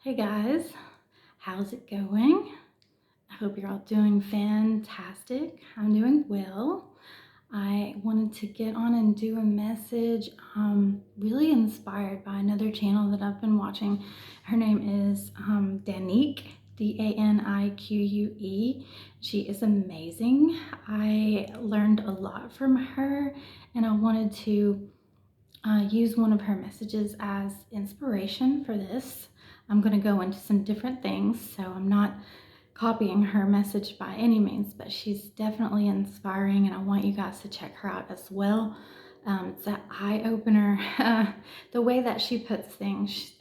Hey guys, how's it going? I hope you're all doing fantastic. I'm doing well. I wanted to get on and do a message, really inspired by another channel that I've been watching. Her name is Danique, Danique. She is amazing. I learned a lot from her, and I wanted to use one of her messages as inspiration for this. I'm going to go into some different things, so I'm not copying her message by any means, but she's definitely inspiring, and I want you guys to check her out as well. It's an eye-opener. The way that she puts things,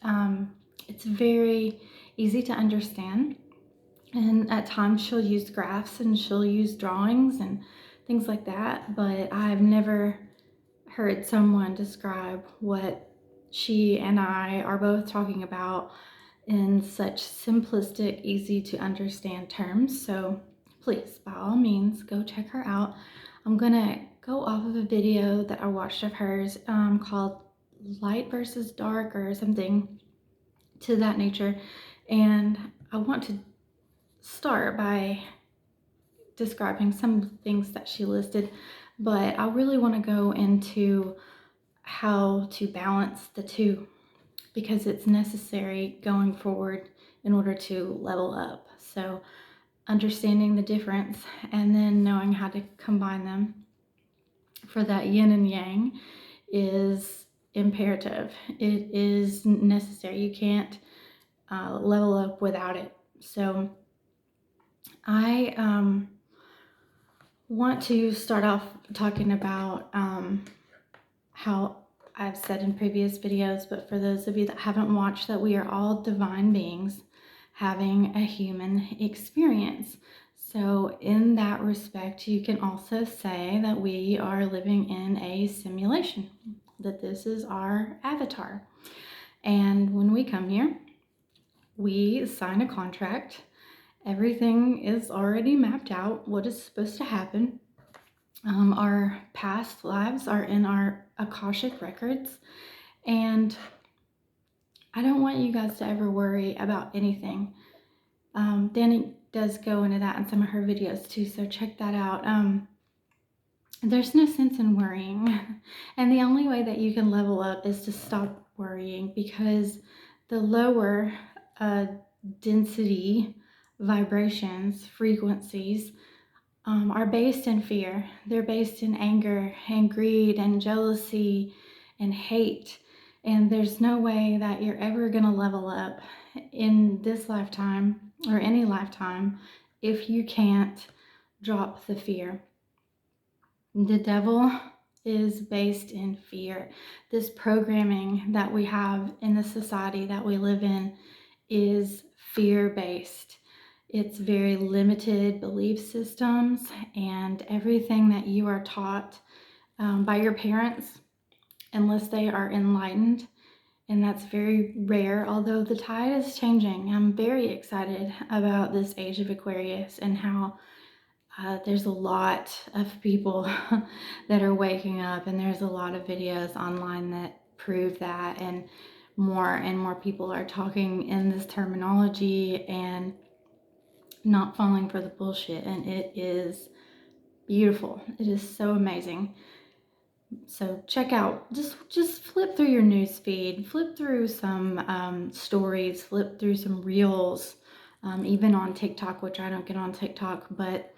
it's very easy to understand, and at times she'll use graphs and she'll use drawings and things like that, but I've never heard someone describe what she and I are both talking about in such simplistic, easy to understand terms. So please, by all means, go check her out. I'm gonna go off of a video that I watched of hers called Light versus Dark or something to that nature. And I want to start by describing some things that she listed, but I really want to go into how to balance the two because it's necessary going forward in order to level up. So understanding the difference and then knowing how to combine them for that yin and yang is imperative. It is necessary. You can't level up without it. So I want to start off talking about how I've said in previous videos, but for those of you that haven't watched, that we are all divine beings having a human experience. So in that respect, you can also say that we are living in a simulation, that this is our avatar. And when we come here, we sign a contract. Everything is already mapped out, what is supposed to happen. Our past lives are in our Akashic records, and I don't want you guys to ever worry about anything. Danny does go into that in some of her videos too, so check that out. There's no sense in worrying, and the only way that you can level up is to stop worrying, because the lower density vibrations, frequencies, are based in fear. They're based in anger and greed and jealousy and hate. And there's no way that you're ever going to level up in this lifetime or any lifetime if you can't drop the fear. The devil is based in fear. This programming that we have in the society that we live in is fear-based. It's very limited belief systems, and everything that you are taught by your parents, unless they are enlightened, and that's very rare, although the tide is changing. I'm very excited about this age of Aquarius and how there's a lot of people that are waking up, and there's a lot of videos online that prove that, and more people are talking in this terminology and not falling for the bullshit, and it is beautiful. It is so amazing. So check out, just flip through your news feed, flip through some stories, flip through some reels, even on TikTok, which I don't get on TikTok, but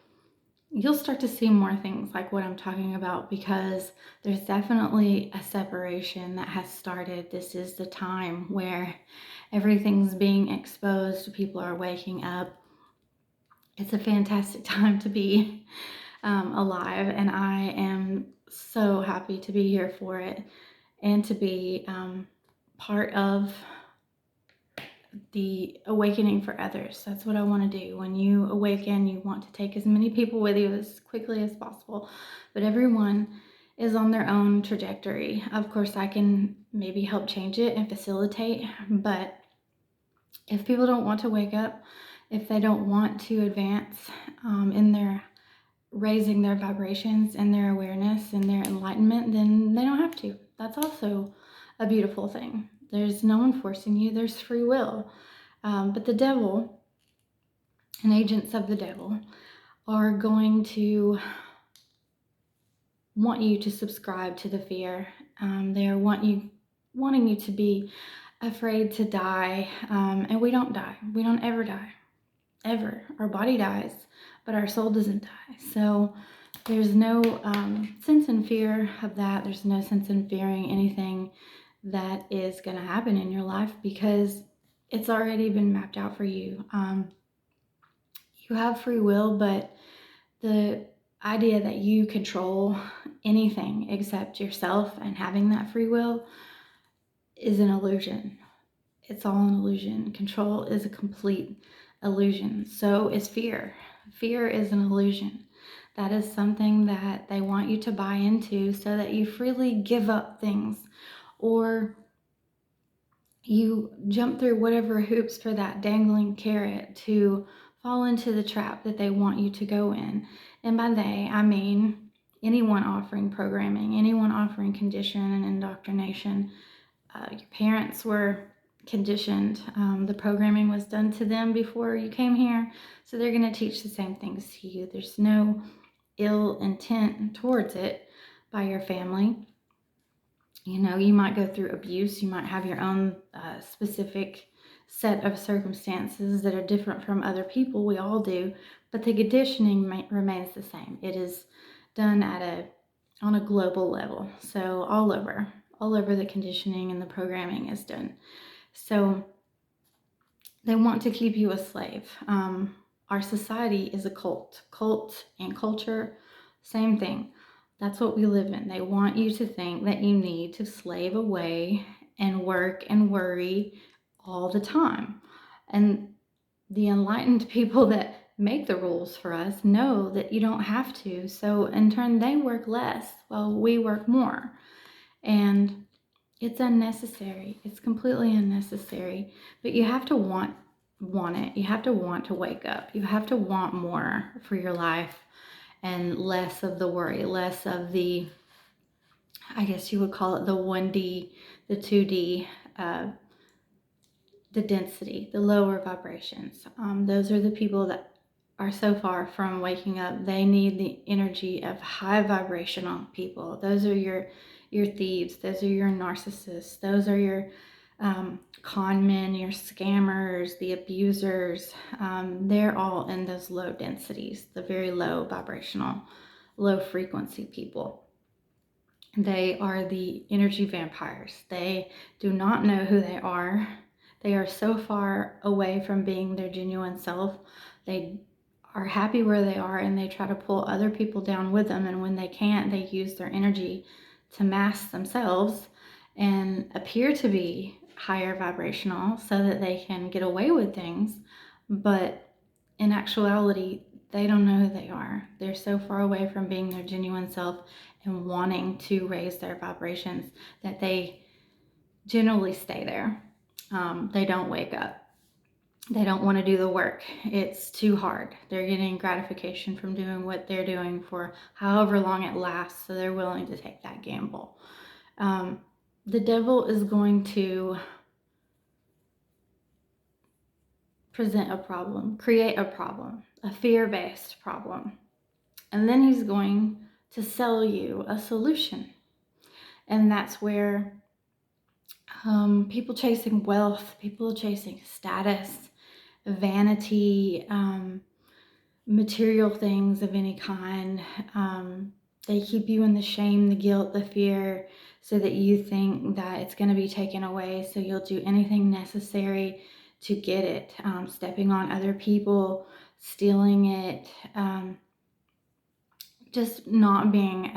you'll start to see more things like what I'm talking about, because there's definitely a separation that has started. This is the time where everything's being exposed, people are waking up. It's a fantastic time to be alive, and I am so happy to be here for it and to be part of the awakening for others. That's what I want to do. When you awaken, you want to take as many people with you as quickly as possible, but everyone is on their own trajectory. Of course, I can maybe help change it and facilitate, but if people don't want to wake up, if they don't want to advance in their raising their vibrations and their awareness and their enlightenment, then they don't have to. That's also a beautiful thing. There's no one forcing you. There's free will. But the devil and agents of the devil are going to want you to subscribe to the fear. They are wanting you to be afraid to die. And we don't die. We don't ever die. Ever. Our body dies, but our soul doesn't die. So there's no sense in fear of that. There's no sense in fearing anything that is going to happen in your life because it's already been mapped out for you. You have free will, but the idea that you control anything except yourself and having that free will is an illusion. It's all an illusion. Control is a complete illusion. So is fear. Fear is an illusion. That is something that they want you to buy into so that you freely give up things, or you jump through whatever hoops for that dangling carrot to fall into the trap that they want you to go in. And by they, I mean anyone offering programming, anyone offering condition and indoctrination. Your parents were conditioned. The programming was done to them before you came here, so they're going to teach the same things to you. There's no ill intent towards it by your family. You know, you might go through abuse. You might have your own specific set of circumstances that are different from other people. We all do, but the conditioning remains the same. It is done on a global level. So all over the conditioning and the programming is done. So they want to keep you a slave. Our society is a cult. Cult and culture, same thing. That's what we live in. They want you to think that you need to slave away and work and worry all the time. And the enlightened people that make the rules for us know that you don't have to. So in turn, they work less while we work more. And it's unnecessary. It's completely unnecessary. But you have to want it. You have to want to wake up. You have to want more for your life and less of the worry, less of the, I guess you would call it the 1D, the 2D, the density, the lower vibrations. Those are the people that are so far from waking up. They need the energy of high vibrational people. Those are your thieves. Those are your narcissists. Those are your con men, your scammers, the abusers. They're all in those low densities, the very low vibrational, low frequency people. They are the energy vampires. They do not know who they are. They are so far away from being their genuine self. They are happy where they are and they try to pull other people down with them. And when they can't, they use their energy to mask themselves and appear to be higher vibrational so that they can get away with things. But in actuality, they don't know who they are. They're so far away from being their genuine self and wanting to raise their vibrations that they generally stay there. They don't wake up. They don't want to do the work. It's too hard. They're getting gratification from doing what they're doing for however long it lasts, so they're willing to take that gamble. The devil is going to present a problem, create a problem, a fear-based problem. And then he's going to sell you a solution. And that's where people chasing wealth, people chasing status, vanity, material things of any kind. They keep you in the shame, the guilt, the fear, so that you think that it's going to be taken away. So you'll do anything necessary to get it, stepping on other people, stealing it, just not being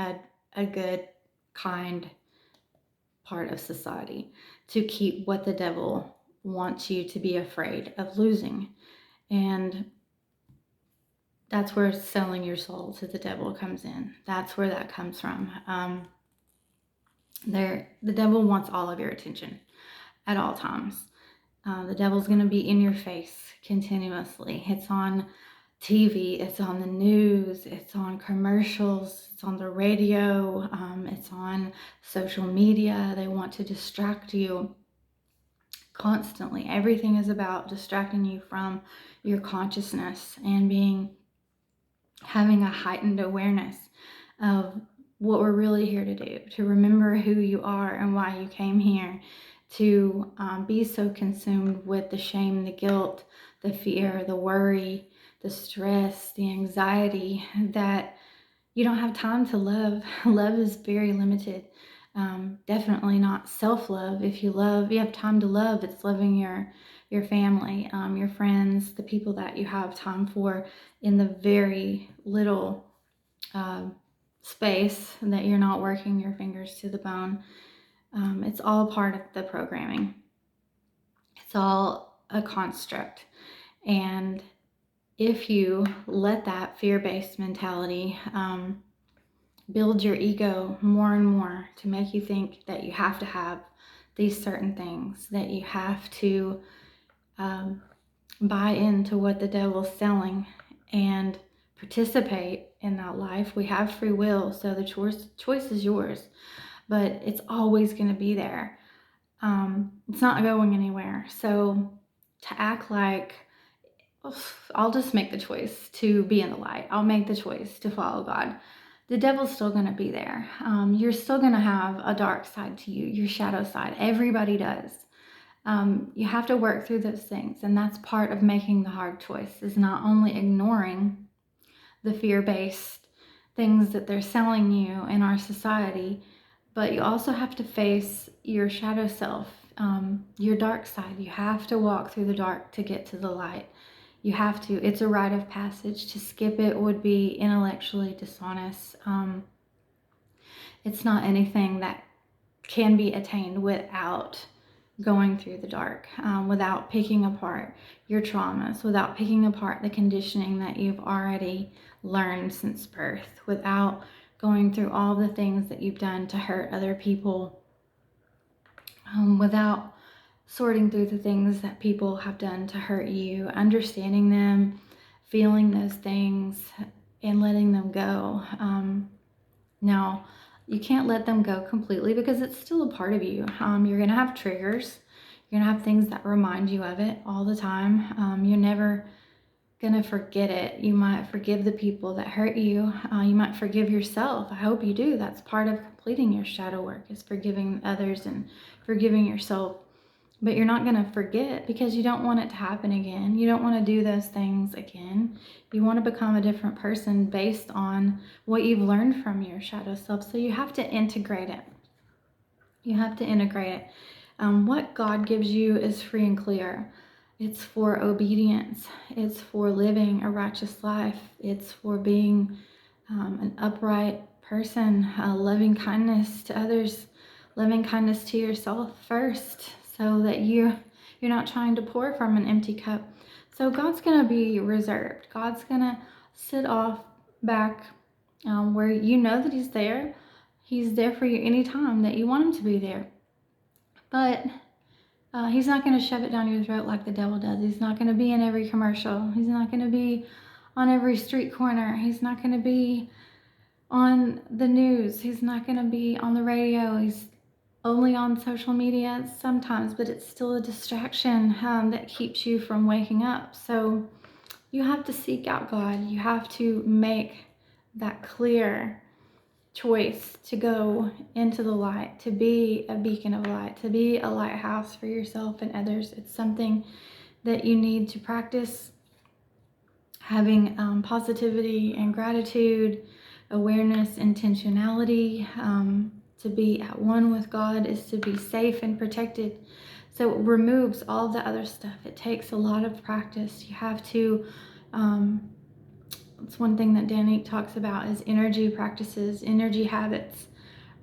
a good, kind part of society to keep what the devil wants you to be afraid of losing. And that's where selling your soul to the devil comes in. That's where that comes from. The devil wants all of your attention at all times. The devil's going to be in your face continuously. It's on TV, it's on the news, it's on commercials, it's on the radio, it's on social media. They want to distract you constantly. Everything is about distracting you from your consciousness and having a heightened awareness of what we're really here to do, to remember who you are and why you came here, to be so consumed with the shame, the guilt, the fear, the worry, the stress, the anxiety, that you don't have time to love. Love is very limited. Definitely not self-love. If you love, you have time to love. It's loving your family, your friends, the people that you have time for in the very little space that you're not working your fingers to the bone. It's all part of the programming. It's all a construct. And if you let that fear-based mentality build your ego more and more to make you think that you have to have these certain things, that you have to buy into what the devil's selling and participate in that life. We have free will, so the choice is yours, but it's always going to be there. It's not going anywhere. So to act like, I'll just make the choice to be in the light, I'll make the choice to follow God, the devil's still going to be there. You're still going to have a dark side to you, your shadow side. Everybody does. You have to work through those things, and that's part of making the hard choice, is not only ignoring the fear-based things that they're selling you in our society, but you also have to face your shadow self, your dark side. You have to walk through the dark to get to the light. You have to. It's a rite of passage. To skip it would be intellectually dishonest. It's not anything that can be attained without going through the dark, without picking apart your traumas, without picking apart the conditioning that you've already learned since birth, without going through all the things that you've done to hurt other people, without sorting through the things that people have done to hurt you, understanding them, feeling those things, and letting them go. Now, you can't let them go completely because it's still a part of you. You're going to have triggers. You're going to have things that remind you of it all the time. You're never going to forget it. You might forgive the people that hurt you. You might forgive yourself. I hope you do. That's part of completing your shadow work, is forgiving others and forgiving yourself. But you're not going to forget because you don't want it to happen again. You don't want to do those things again. You want to become a different person based on what you've learned from your shadow self. So you have to integrate it. You have to integrate it. What God gives you is free and clear. It's for obedience. It's for living a righteous life. It's for being an upright person, loving kindness to others, loving kindness to yourself first, so that you're not trying to pour from an empty cup. So God's going to be reserved. God's going to sit off back where you know that he's there. He's there for you anytime that you want him to be there. But he's not going to shove it down your throat like the devil does. He's not going to be in every commercial. He's not going to be on every street corner. He's not going to be on the news. He's not going to be on the radio. He's only on social media sometimes, but it's still a distraction that keeps you from waking up. So you have to seek out God. You have to make that clear choice to go into the light, to be a beacon of light, to be a lighthouse for yourself and others. It's something that you need to practice. Having positivity and gratitude, awareness, intentionality, to be at one with God is to be safe and protected. So it removes all the other stuff. It takes a lot of practice. You have to, it's one thing that Danique talks about is energy practices, energy habits,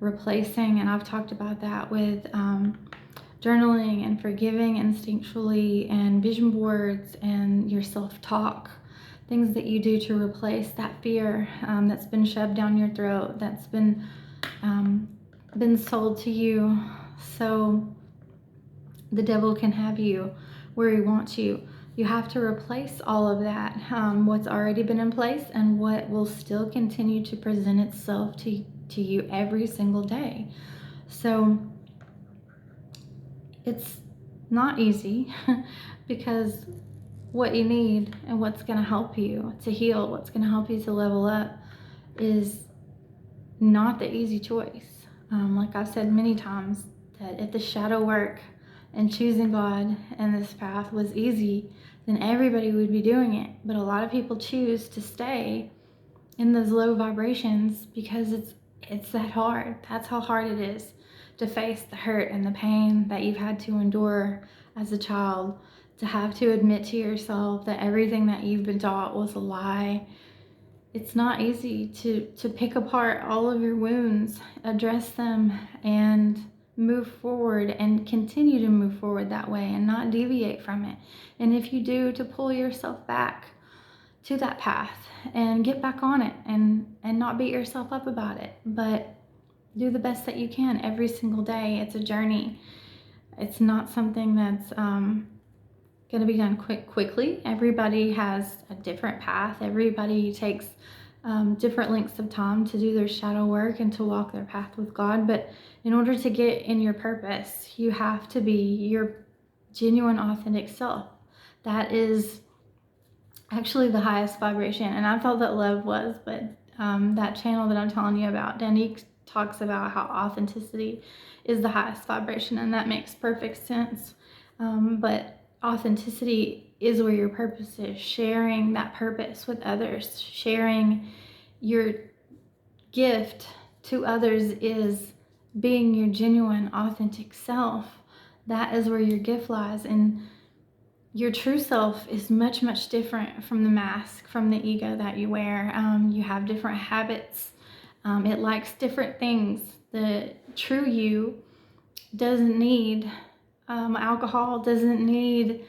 replacing, and I've talked about that with journaling and forgiving instinctually and vision boards and your self-talk. Things that you do to replace that fear that's been shoved down your throat, that's been sold to you, so the devil can have you where he wants you. You have to replace all of that, what's already been in place and what will still continue to present itself to you every single day. So it's not easy because what you need and what's going to help you to heal, what's going to help you to level up is not the easy choice. Like I've said many times, that if the shadow work and choosing God and this path was easy, then everybody would be doing it. But a lot of people choose to stay in those low vibrations because it's that hard. That's how hard it is to face the hurt and the pain that you've had to endure as a child, to have to admit to yourself that everything that you've been taught was a lie. It's not easy to pick apart all of your wounds, address them, and move forward and continue to move forward that way and not deviate from it. And if you do, to pull yourself back to that path and get back on it and not beat yourself up about it, but do the best that you can every single day. It's a journey. It's not something that's going to be done quickly. Everybody has a different path. Everybody takes different lengths of time to do their shadow work and to walk their path with God. But in order to get in your purpose, you have to be your genuine, authentic self. That is actually the highest vibration. And I thought that love was, but that channel that I'm telling you about, Danique talks about how authenticity is the highest vibration, and that makes perfect sense. But authenticity is where your purpose is. Sharing that purpose with others, sharing your gift to others is being your genuine, authentic self. That is where your gift lies. And your true self is much, much different from the mask, from the ego that you wear. You have different habits. It likes different things. The true you doesn't need alcohol, doesn't need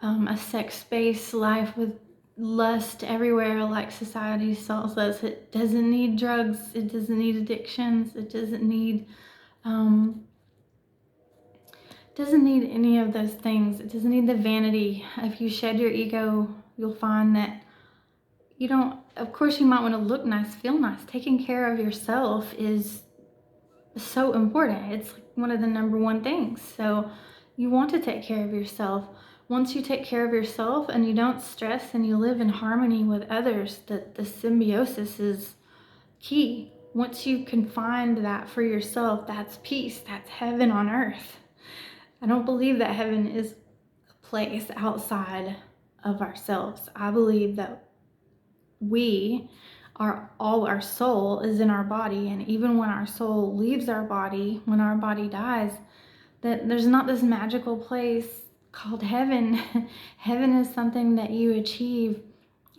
a sex-based life with lust everywhere like society tells us. It doesn't need drugs. It doesn't need addictions. It um, doesn't need any of those things. It doesn't need the vanity. If you shed your ego, you'll find that you don't, of course, you might want to look nice, feel nice. Taking care of yourself is so important. It's like one of the number one things. So you want to take care of yourself. Once you take care of yourself and you don't stress and you live in harmony with others, the symbiosis is key. Once you can find that for yourself, that's peace, that's heaven on earth. I don't believe that heaven is a place outside of ourselves. I believe that we are all, our soul is in our body, and even when our soul leaves our body, when our body dies, that there's not this magical place called heaven. Heaven is something that you achieve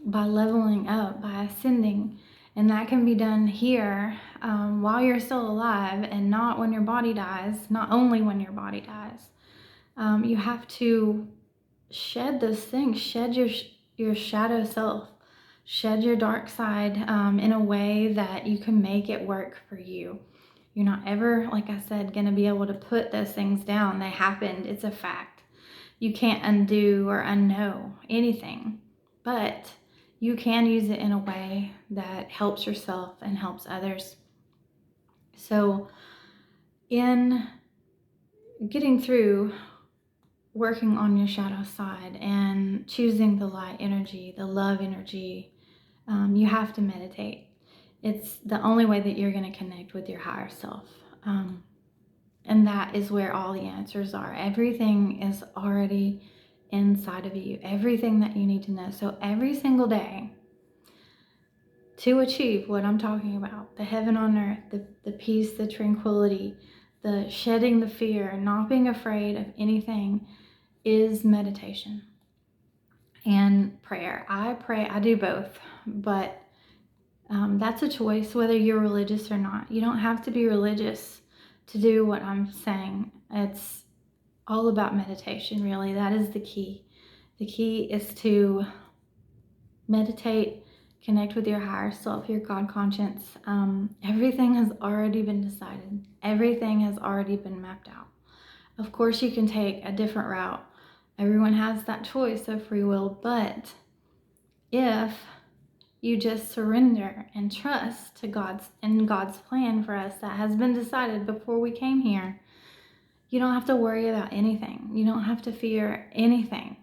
by leveling up, by ascending, and that can be done here while you're still alive, and not when your body dies, not only when your body dies. You have to shed those things, shed your shadow self, shed your dark side in a way that you can make it work for you. You're not ever, like I said, going to be able to put those things down. They happened. It's a fact. You can't undo or unknow anything, but you can use it in a way that helps yourself and helps others. So in getting through working on your shadow side and choosing the light energy, the love energy, you have to meditate. It's the only way that you're going to connect with your higher self. And that is where all the answers are. Everything is already inside of you, everything that you need to know. So every single day, to achieve what I'm talking about, the heaven on earth, the peace, the tranquility, the shedding the fear, not being afraid of anything, is meditation and prayer. I do both, but that's a choice whether you're religious or not. You don't have to be religious to do what I'm saying. It's all about meditation, really. That is the key. The key is to meditate, connect with your higher self, your God conscience. Everything has already been decided. Everything has already been mapped out. Of course, you can take a different route. Everyone has that choice of free will, but if you just surrender and trust to God's plan for us that has been decided before we came here, You don't have to worry about anything. You don't have to fear anything.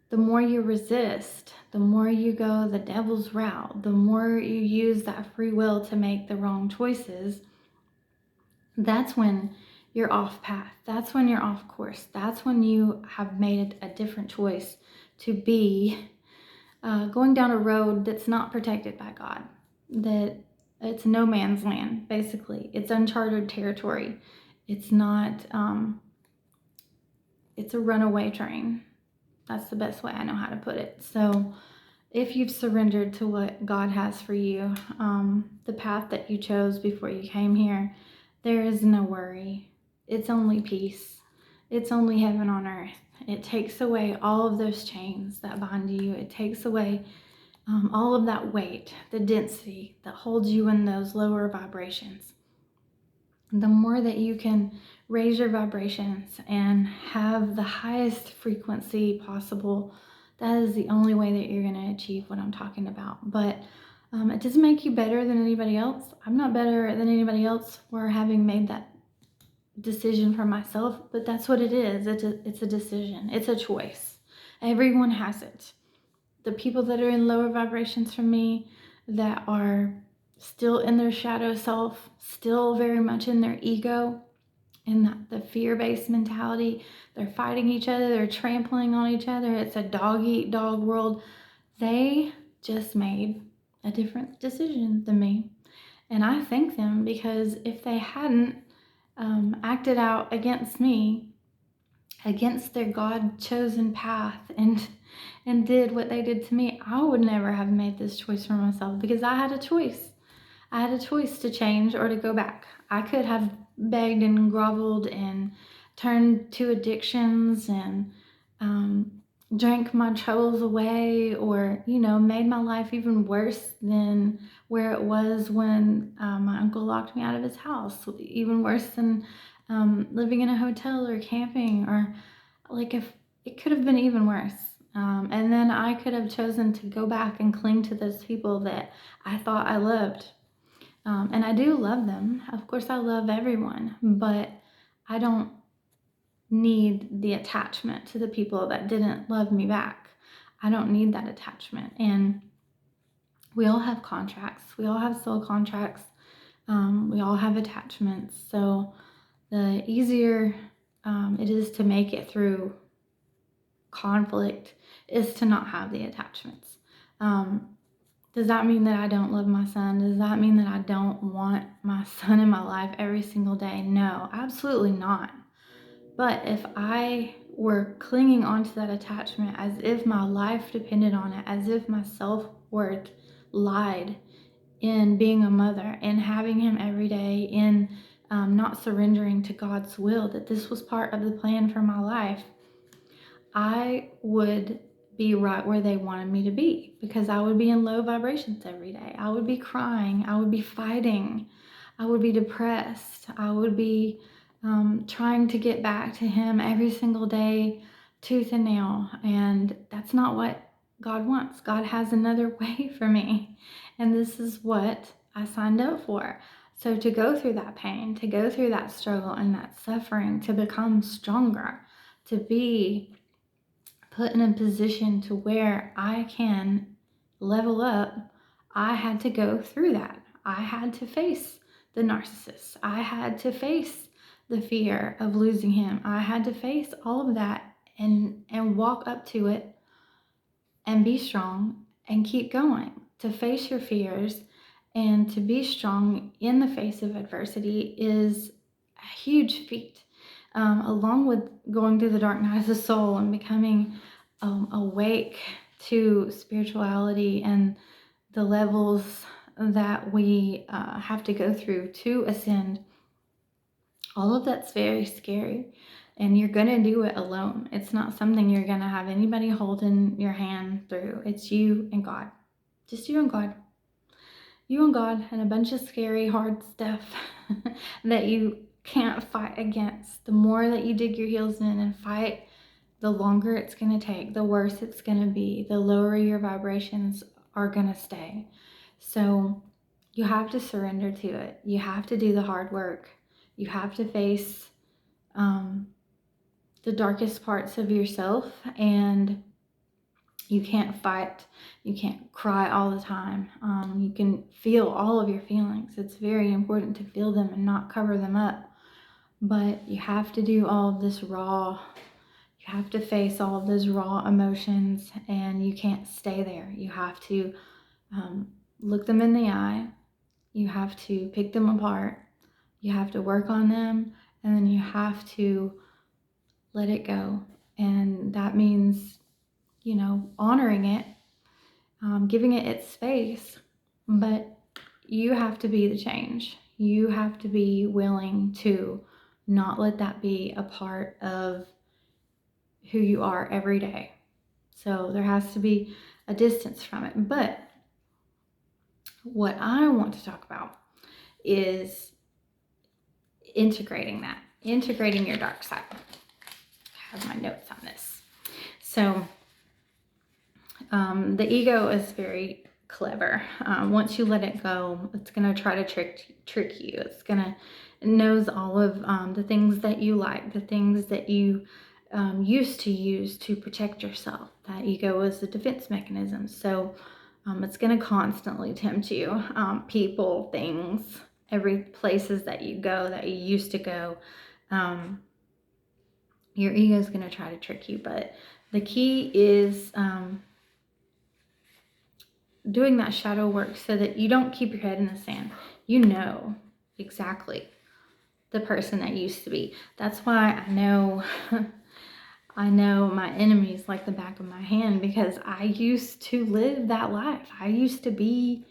The more you resist, the more you go the devil's route, the more you use that free will to make the wrong choices, that's when you're off path. That's when you're off course. That's when you have made a different choice to be going down a road that's not protected by God, that it's no man's land, basically. It's uncharted territory. It's not, it's a runaway train. That's the best way I know how to put it. So if you've surrendered to what God has for you, the path that you chose before you came here, there is no worry. It's only peace. It's only heaven on earth. It takes away all of those chains that bind you. It takes away all of that weight, the density that holds you in those lower vibrations. The more that you can raise your vibrations and have the highest frequency possible, that is the only way that you're going to achieve what I'm talking about. But it doesn't make you better than anybody else. I'm not better than anybody else for having made that decision for myself, but that's what it is. It's a decision. It's a choice. Everyone has it. The people that are in lower vibrations from me, that are still in their shadow self, still very much in their ego, in the fear-based mentality, they're fighting each other, they're trampling on each other, it's a dog-eat-dog world. They just made a different decision than me. And I thank them, because if they hadn't acted out against me, against their God-chosen path, and did what they did to me, I would never have made this choice for myself, because I had a choice. I had a choice to change or to go back. I could have begged and groveled and turned to addictions and drank my troubles away, or, made my life even worse than where it was when my uncle locked me out of his house, even worse than living in a hotel or camping, or like, if it could have been even worse. And then I could have chosen to go back and cling to those people that I thought I loved. And I do love them. Of course, I love everyone, but I don't need the attachment to the people that didn't love me back. I don't need that attachment. And we all have contracts. We all have soul contracts. We all have attachments. So the easier it is to make it through conflict is to not have the attachments. Does that mean that I don't love my son? Does that mean that I don't want my son in my life every single day? No, absolutely not. But if I were clinging onto that attachment as if my life depended on it, as if my self-worth lied in being a mother, in having him every day, in not surrendering to God's will, that this was part of the plan for my life, I would be right where they wanted me to be, because I would be in low vibrations every day. I would be crying. I would be fighting. I would be depressed. I would be trying to get back to him every single day, tooth and nail. And that's not what God wants. God has another way for me. And this is what I signed up for. So to go through that pain, to go through that struggle and that suffering, to become stronger, to be put in a position to where I can level up, I had to go through that. I had to face the narcissist. I had to face the fear of losing him. I had to face all of that and walk up to it and be strong and keep going. To face your fears and to be strong in the face of adversity is a huge feat. Along with going through the dark night of the soul and becoming awake to spirituality and the levels that we have to go through to ascend, all of that's very scary. And you're going to do it alone. It's not something you're going to have anybody holding your hand through. It's you and God. Just you and God. You and God, and a bunch of scary, hard stuff that you can't fight against. The more that you dig your heels in and fight, the longer it's going to take, the worse it's going to be, the lower your vibrations are going to stay. So you have to surrender to it. You have to do the hard work. You have to face the darkest parts of yourself, and you can't fight, you can't cry all the time. You can feel all of your feelings. It's very important to feel them and not cover them up. But you have to do all of this raw, you have to face all of those raw emotions, and you can't stay there. You have to look them in the eye, you have to pick them apart, you have to work on them, and then you have to let it go. And that means, honoring it, giving it its space, but you have to be the change. You have to be willing to not let that be a part of who you are every day. So there has to be a distance from it. But what I want to talk about is integrating that, integrating your dark side. I have my notes on this. So the ego is very clever. Once you let it go, it's going to try to trick you. It's going to knows all of the things that you like, the things that you used to use to protect yourself. That ego is a defense mechanism. So it's going to constantly tempt you. People, things, every places that you go, that you used to go. Your ego is going to try to trick you. But the key is doing that shadow work so that you don't keep your head in the sand. You know exactly the person that used to be. That's why I know I know my enemies like the back of my hand, because I used to live that life. I used to be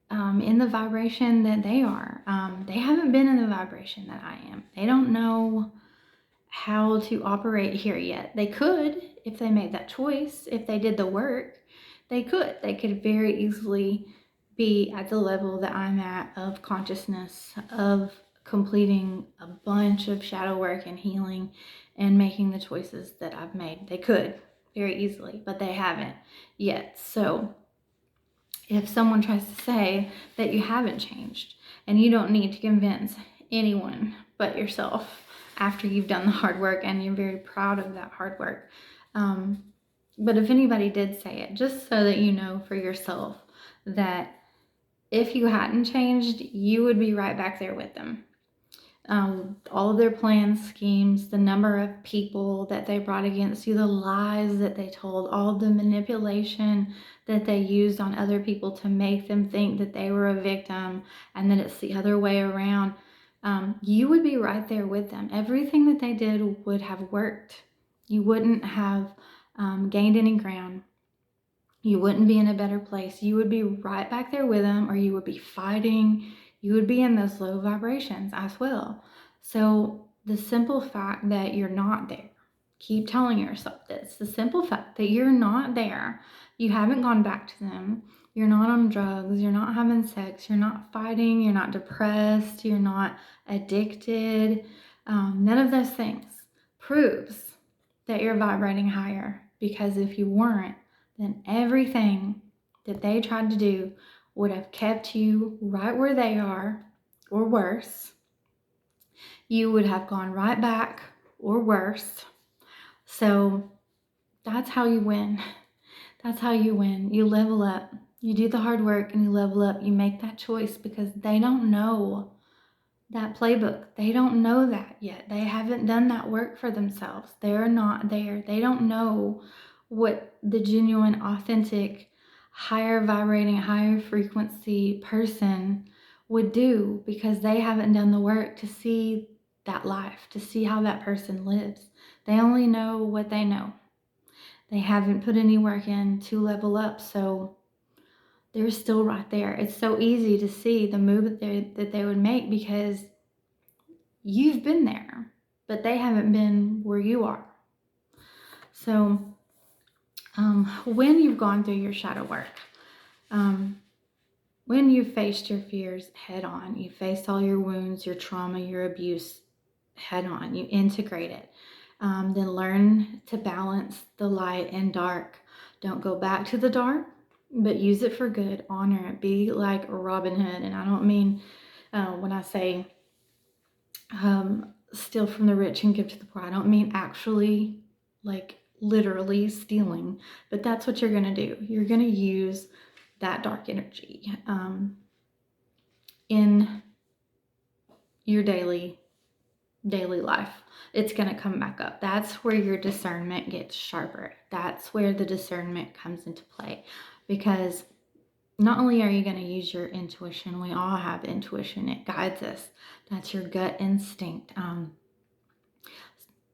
in the vibration that they are. They haven't been in the vibration that I am. They don't know how to operate here yet. They could if they made that choice, if they did the work. They could very easily be at the level that I'm at of consciousness, of completing a bunch of shadow work and healing and making the choices that I've made. They could very easily, but they haven't yet. So if someone tries to say that you haven't changed, and you don't need to convince anyone but yourself after you've done the hard work and you're very proud of that hard work. But if anybody did say it, just so that you know for yourself that if you hadn't changed, you would be right back there with them. All of their plans, schemes, the number of people that they brought against you, the lies that they told, all the manipulation that they used on other people to make them think that they were a victim and that it's the other way around, you would be right there with them. Everything that they did would have worked. You wouldn't have gained any ground. You wouldn't be in a better place. You would be right back there with them, or you would be fighting. You would be in those low vibrations as well. So the simple fact that you're not there, keep telling yourself this, the simple fact that you're not there, you haven't gone back to them, you're not on drugs, you're not having sex, you're not fighting, you're not depressed, you're not addicted, none of those things proves that you're vibrating higher. Because if you weren't, then everything that they tried to do would have kept you right where they are, or worse. You would have gone right back, or worse. So that's how you win. That's how you win. You level up. You do the hard work and you level up. You make that choice because they don't know that playbook. They don't know that yet. They haven't done that work for themselves. They're not there. They don't know what the genuine, authentic, higher vibrating, higher frequency person would do, because they haven't done the work to see that life, to see how that person lives. They only know what they know. They haven't put any work in to level up, so they're still right there. It's so easy to see the move that they would make, because you've been there, but they haven't been where you are. So when you've gone through your shadow work, when you've faced your fears head on, you faced all your wounds, your trauma, your abuse head on, you integrate it, then learn to balance the light and dark. Don't go back to the dark, but use it for good. Honor it. Be like Robin Hood. And I don't mean when I say steal from the rich and give to the poor. I don't mean actually, like literally stealing, but that's what you're going to do. You're going to use that dark energy in your daily life. It's going to come back up. That's where your discernment gets sharper. That's where the discernment comes into play, because not only are you going to use your intuition, we all have intuition, it guides us. That's your gut instinct.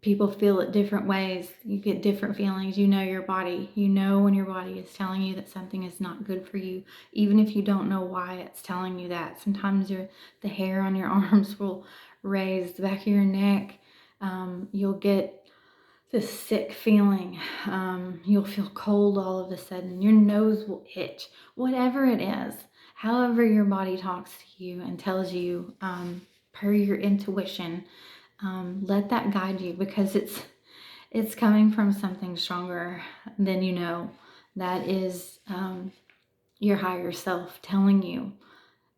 People feel it different ways. You get different feelings. You know your body. You know when your body is telling you that something is not good for you, even if you don't know why it's telling you that. Sometimes the hair on your arms will raise, the back of your neck. You'll get this sick feeling. You'll feel cold all of a sudden. Your nose will itch. Whatever it is, however your body talks to you and tells you per your intuition, let that guide you, because it's coming from something stronger than you know. That is your higher self telling you,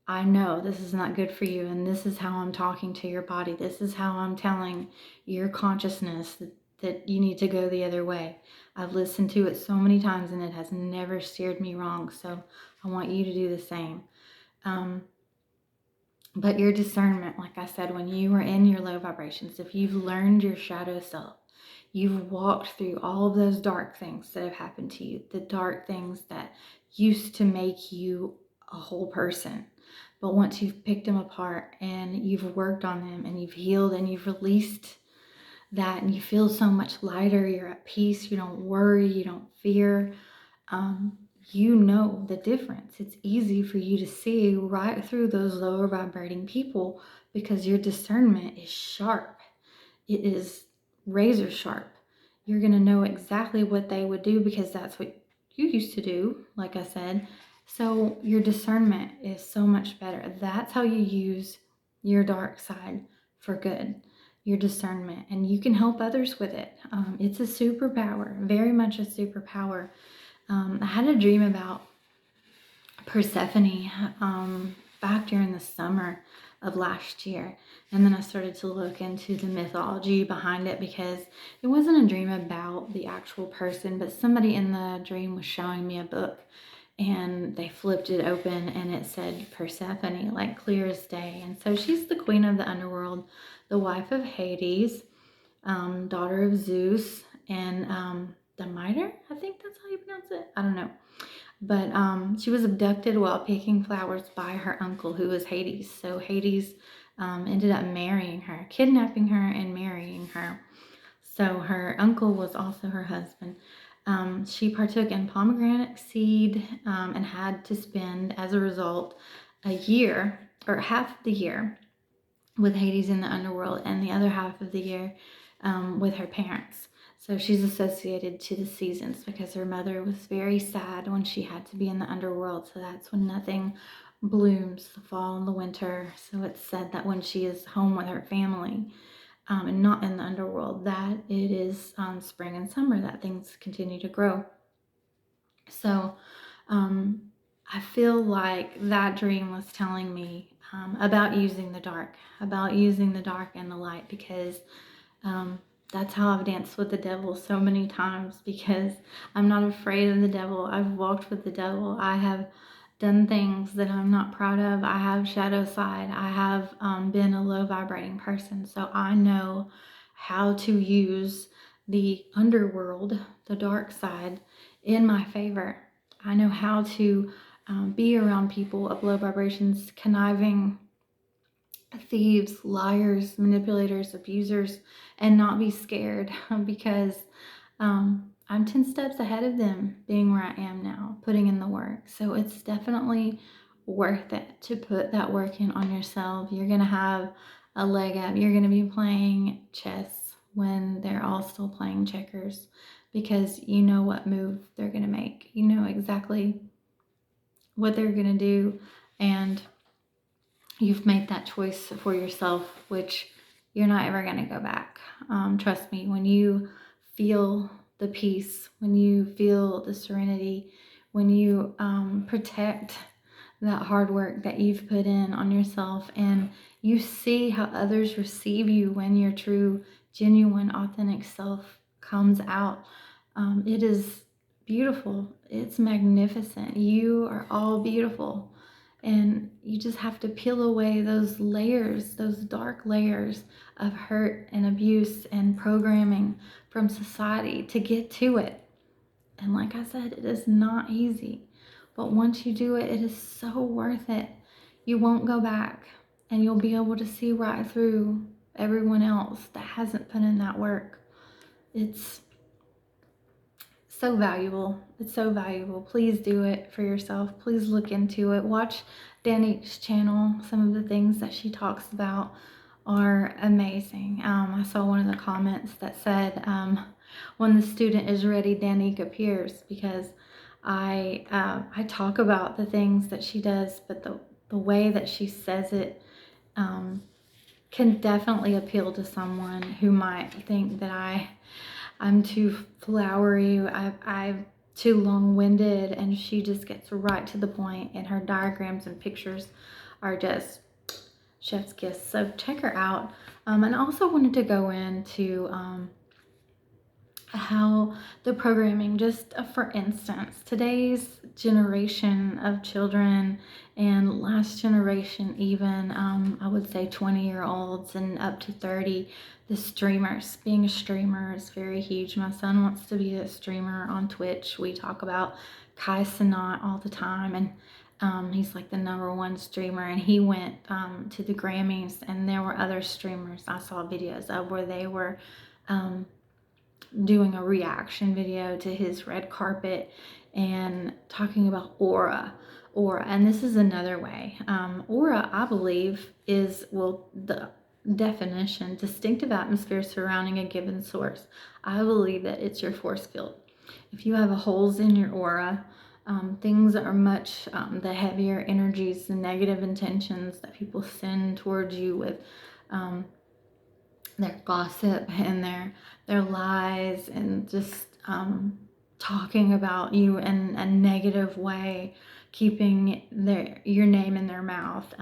I know this is not good for you, and this is how I'm talking to your body. This is how I'm telling your consciousness that you need to go the other way. I've listened to it so many times and it has never steered me wrong, so I want you to do the same. But your discernment, like I said, when you are in your low vibrations, if you've learned your shadow self, you've walked through all of those dark things that have happened to you, the dark things that used to make you a whole person. But once you've picked them apart and you've worked on them and you've healed and you've released that, and you feel so much lighter, you're at peace, you don't worry, you don't fear, you know the difference. It's easy for you to see right through those lower vibrating people because your discernment is sharp. It is razor sharp. You're going to know exactly what they would do because that's what you used to do, like I said. So your discernment is so much better. That's how you use your dark side for good, your discernment, and you can help others with it. It's a superpower, very much a superpower. I had a dream about Persephone back during the summer of last year. And then I started to look into the mythology behind it, because it wasn't a dream about the actual person, but somebody in the dream was showing me a book, and they flipped it open and it said Persephone, like clear as day. And so she's the queen of the underworld, the wife of Hades, daughter of Zeus, and Demeter, I think that's how you pronounce it. I don't know. But she was abducted while picking flowers by her uncle, who was Hades. So Hades ended up marrying her, kidnapping her and marrying her. So her uncle was also her husband. She partook in pomegranate seed and had to spend, as a result, a year or half the year with Hades in the underworld, and the other half of the year with her parents. So she's associated to the seasons because her mother was very sad when she had to be in the underworld. So that's when nothing blooms, the fall and the winter. So it's said that when she is home with her family and not in the underworld, that it is spring and summer, that things continue to grow. So I feel like that dream was telling me about using the dark, and the light, because that's how I've danced with the devil so many times, because I'm not afraid of the devil. I've walked with the devil. I have done things that I'm not proud of. I have shadow side. I have been a low vibrating person. So I know how to use the underworld, the dark side, in my favor. I know how to be around people of low vibrations, conniving thieves, liars, manipulators, abusers, and not be scared because I'm 10 steps ahead of them being where I am now, putting in the work. So it's definitely worth it to put that work in on yourself. You're going to have a leg up. You're going to be playing chess when they're all still playing checkers, because you know what move they're going to make. You know exactly what they're going to do, and you've made that choice for yourself, which you're not ever going to go back. Trust me, when you feel the peace, when you feel the serenity, when you protect that hard work that you've put in on yourself, and You see how others receive you when your true, genuine, authentic self comes out. It is beautiful. It's magnificent. You are all beautiful. And you just have to peel away those layers, those dark layers of hurt and abuse and programming from society to get to it. And like I said, it is not easy. But once you do it, it is so worth it. You won't go back, and you'll be able to see right through everyone else that hasn't put in that work. It's so valuable. It's so valuable. Please do it for yourself. Please look into it. Watch Danique's channel. Some of the things that she talks about are amazing. I saw one of the comments that said, when the student is ready, Danique appears, because I talk about the things that she does, but the way that she says it can definitely appeal to someone who might think that I'm too flowery, I'm too long-winded, and she just gets right to the point, and her diagrams and pictures are just chef's kiss. So check her out. And I also wanted to go into how the programming, just for instance, today's generation of children and last generation even, I would say 20-year-olds and up to 30, the streamers. Being a streamer is very huge. My son wants to be a streamer on Twitch. We talk about Kai Cenat all the time, and he's like the #1 streamer, and he went to the Grammys, and there were other streamers I saw videos of where they were doing a reaction video to his red carpet and talking about aura. And this is another way. Aura, I believe, is, well, the definition, distinctive atmosphere surrounding a given source. I believe that it's your force field. If you have holes in your aura, things are much, the heavier energies, the negative intentions that people send towards you with their gossip and their lies, and just talking about you in a negative way, keeping your name in their mouth.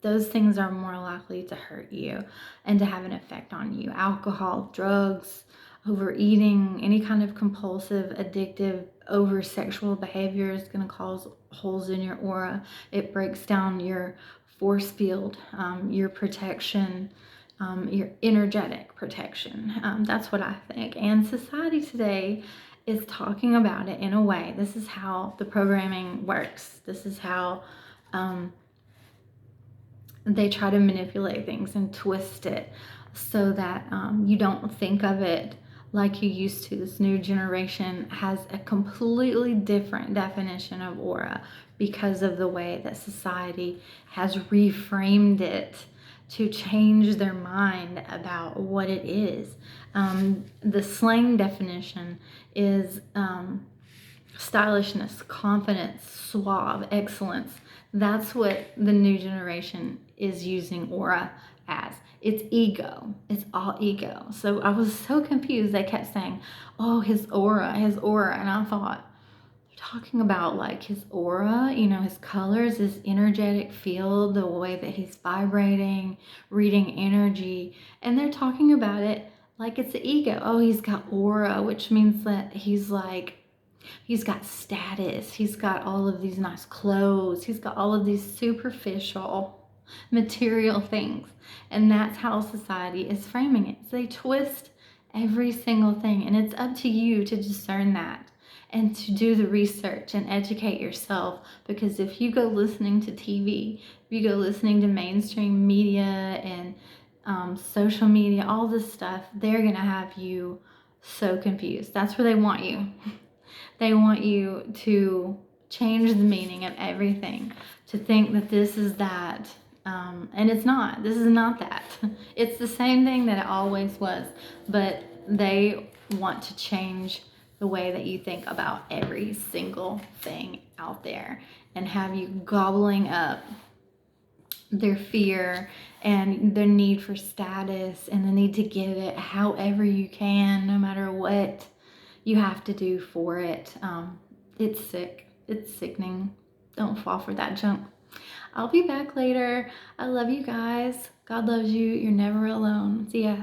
Those things are more likely to hurt you and to have an effect on you. Alcohol, drugs, overeating, any kind of compulsive, addictive, over sexual behavior is going to cause holes in your aura. It breaks down your force field, your protection, your energetic protection. That's what I think. And society today is talking about it in a way. This is how the programming works. This is how they try to manipulate things and twist it so that you don't think of it like you used to. This new generation has a completely different definition of aura because of the way that society has reframed it to change their mind about what it is. The slang definition is stylishness, confidence, suave, excellence. That's what the new generation is using aura as. It's ego. It's all ego. So I was so confused. They kept saying, oh, his aura, his aura. And I thought, talking about like his aura, his colors, his energetic field, the way that he's vibrating, reading energy. And they're talking about it like it's the ego. Oh, he's got aura, which means that he's got status. He's got all of these nice clothes. He's got all of these superficial material things. And that's how society is framing it. So they twist every single thing. And it's up to you to discern that and to do the research and educate yourself. Because if you go listening to TV, if you go listening to mainstream media and social media, all this stuff, they're going to have you so confused. That's where they want you. They want you to change the meaning of everything, to think that this is that, and it's not. This is not that. It's the same thing that it always was, but they want to change the way that you think about every single thing out there and have you gobbling up their fear and their need for status and the need to get it however you can, no matter what you have to do for it. It's sick. It's sickening. Don't fall for that junk. I'll be back later. I love you guys. God loves you. You're never alone. See ya.